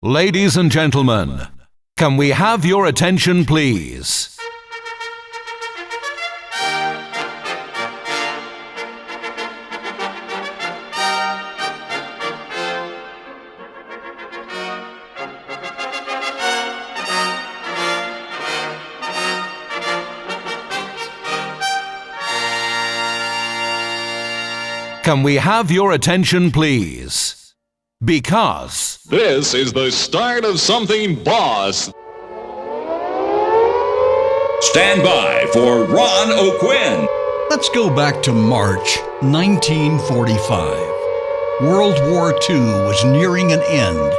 Ladies and gentlemen, can we have your attention, please? Can we have your attention, please? Because this is the start of something, boss. Stand by for Ron O'Quinn. Let's go back to March 1945. World War II was nearing an end.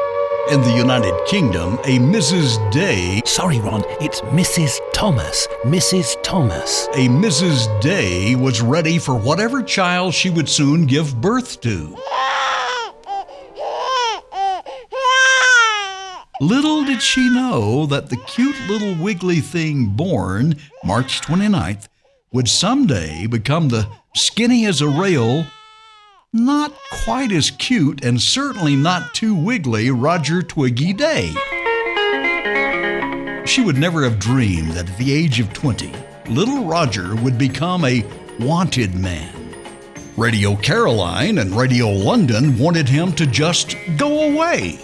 In the United Kingdom, a Mrs. Day... Sorry, Ron, it's Mrs. Thomas. Mrs. Thomas. A Mrs. Day was ready for whatever child she would soon give birth to. Little did she know that the cute little wiggly thing born March 29th would someday become the skinny as a rail, not quite as cute and certainly not too wiggly Roger Twiggy Day. She would never have dreamed that at the age of 20, little Roger would become a wanted man. Radio Caroline and Radio London wanted him to just go away.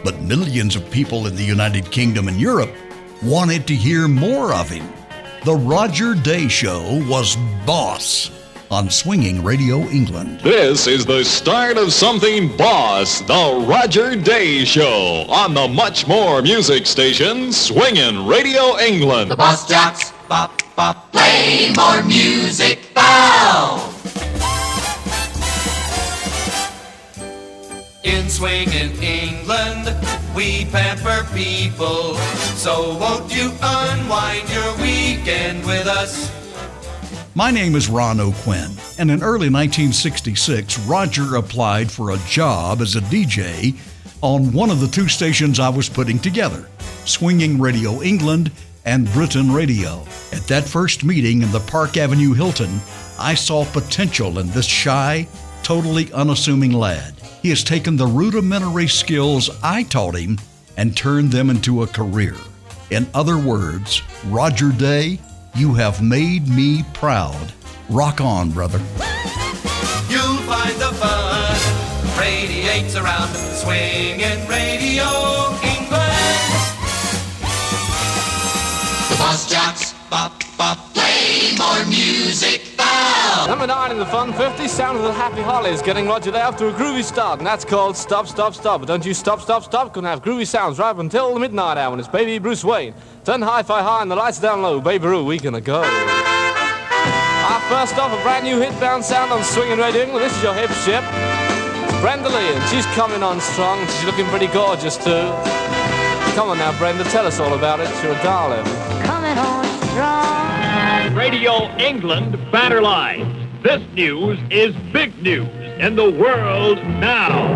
But millions of people in the United Kingdom and Europe wanted to hear more of him. The Roger Day Show was boss on Swinging Radio England. This is the start of something, boss. The Roger Day Show on the much more music station, Swinging Radio England. The boss jocks, bop, bop, play more music, bow. In Swinging England, we pamper people. So won't you unwind your weekend with us? My name is Ron O'Quinn, and in early 1966, Roger applied for a job as a DJ on one of the two stations I was putting together, Swinging Radio England and Britain Radio. At that first meeting in the Park Avenue Hilton, I saw potential in this shy, totally unassuming lad. He has taken the rudimentary skills I taught him and turned them into a career. In other words, Roger Day, you have made me proud. Rock on, brother. You'll find the fun radiates around Swinging Radio England. The boss jocks, bop, bop, play more music, bow. Number 9 in the Fun 50, Sound of the Happy Hollies, getting Roger Day off to a groovy start, and that's called Stop, Stop, Stop. But don't you stop, stop, stop, gonna have groovy sounds right up until the midnight hour when it's Baby Bruce Wayne. Turn hi-fi high and the lights down low, Baby Roo, we gonna go. First off, a brand new hit-bound sound on Swinging Radio England. This is your hip ship. It's Brenda Lee, and she's coming on strong. She's looking pretty gorgeous, too. Come on now, Brenda, tell us all about it. You're a darling. Coming on strong. Radio England Banner Line. This news is big news in the world now.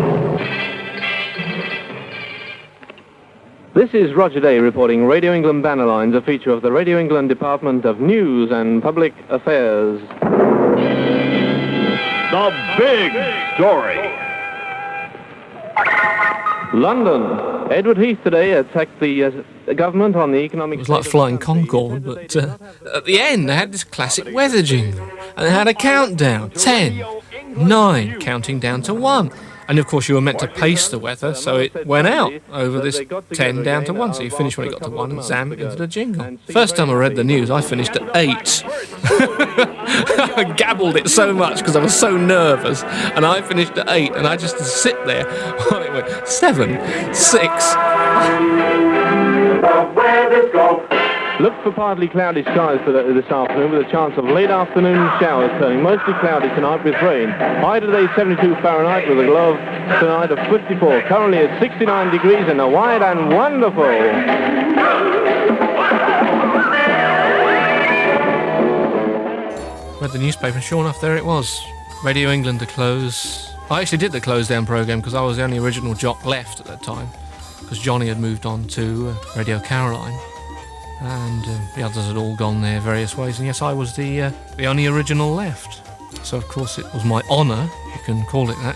This is Roger Day reporting Radio England Banner Lines, a feature of the Radio England Department of News and Public Affairs. The big story. London. Edward Heath today attacked the government on the economic... It was like flying Concorde, but at the end they had this classic weather jingle, and they had a countdown, 10, 9, counting down to 1. And of course you were meant to pace the weather, so it went out over this 10 down to 1. So you finished when it got to 1 and zam into the jingle. First time I read the news, I finished at 8. I gabbled it so much because I was so nervous. And I finished at 8, and I just sit there while it went 7, 6. Look for partly cloudy skies for this afternoon with a chance of late afternoon showers turning mostly cloudy tonight with rain. High today 72 Fahrenheit with a low tonight of 54. Currently at 69 degrees in the wide and wonderful. Read the newspaper and sure enough there it was. Radio England to close. I actually did the close down programme because I was the only original jock left at that time, because Johnny had moved on to Radio Caroline. And the others had all gone their various ways, and yes, I was the only original left. So of course it was my honour, you can call it that,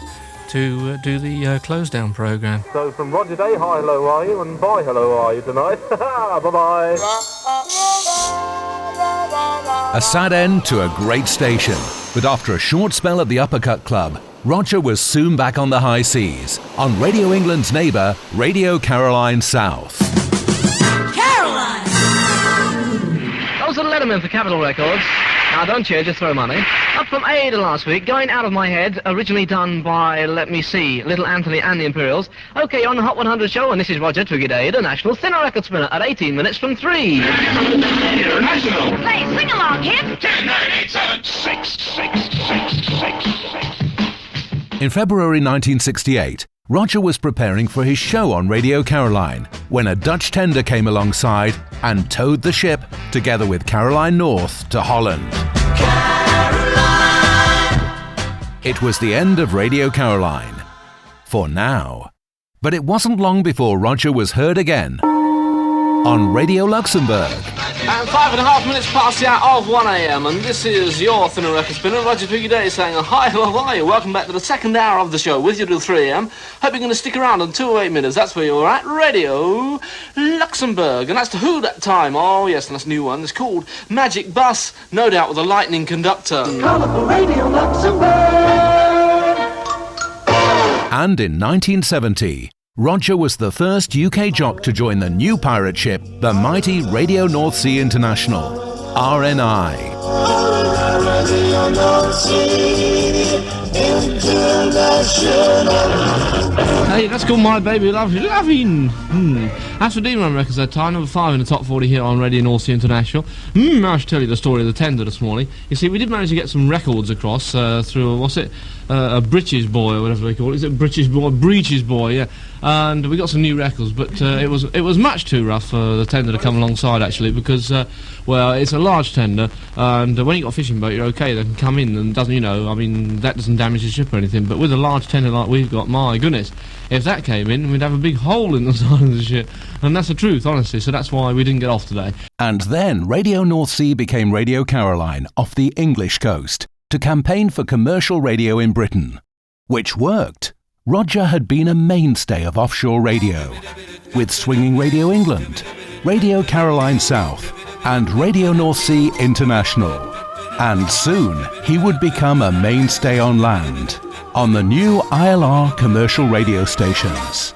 to do the close down programme. So from Roger Day, hi, hello, are you? And bye, hello, are you tonight? Bye-bye. A sad end to a great station, but after a short spell at the Uppercut Club, Roger was soon back on the high seas, on Radio England's neighbour, Radio Caroline South. Caroline! That was a Letterman for Capitol Records. Now don't cheer, just throw money. Up from Ada last week, Going Out of My Head, originally done by, let me see, Little Anthony and the Imperials. Okay, on the Hot 100 show, and this is Roger Twiggy Day, the National Thinner Record Spinner, at 18 minutes from 3. International! Play, sing along, kid! 10, 9, 8, 7, 6, 6, 6, 6, 6. In February 1968, Roger was preparing for his show on Radio Caroline when a Dutch tender came alongside and towed the ship, together with Caroline North, to Holland. Caroline! It was the end of Radio Caroline. For now. But it wasn't long before Roger was heard again on Radio Luxembourg. And 5.5 minutes past the hour of 1 a.m. and this is your Thinner Record Spinner, Roger Twiggy Day, saying hi, hello, how are you? Welcome back to the second hour of the show with you till 3 a.m. Hope you're going to stick around until 8 minutes. That's where you're at, Radio Luxembourg. And that's the Who that time. Oh yes, and that's a new one. It's called Magic Bus, no doubt with a lightning conductor. Colourful Radio Luxembourg! And in 1970, Roger was the first UK jock to join the new pirate ship, the mighty Radio North Sea International, RNI. Radio North Sea International. Hey, that's called My Baby Lovin'. That's for D-Run Records at time, number 5 in the top 40 here on Radio North Sea International. I should tell you the story of the tender this morning. You see, we did manage to get some records across through, what's it? A British Boy or whatever they call it. Is it British Boy? Breeches Boy, yeah. And we got some new records, but it was much too rough for the tender to come alongside, actually, because, well, it's a large tender, and when you got a fishing boat, you're okay, they can come in and doesn't, that doesn't damage the ship or anything, but with a large tender like we've got, my goodness, if that came in, we'd have a big hole in the side of the ship, and that's the truth, honestly, so that's why we didn't get off today. And then Radio North Sea became Radio Caroline off the English coast to campaign for commercial radio in Britain, which worked. Roger had been a mainstay of offshore radio, with Swinging Radio England, Radio Caroline South, and Radio North Sea International. And soon he would become a mainstay on land, on the new ILR commercial radio stations.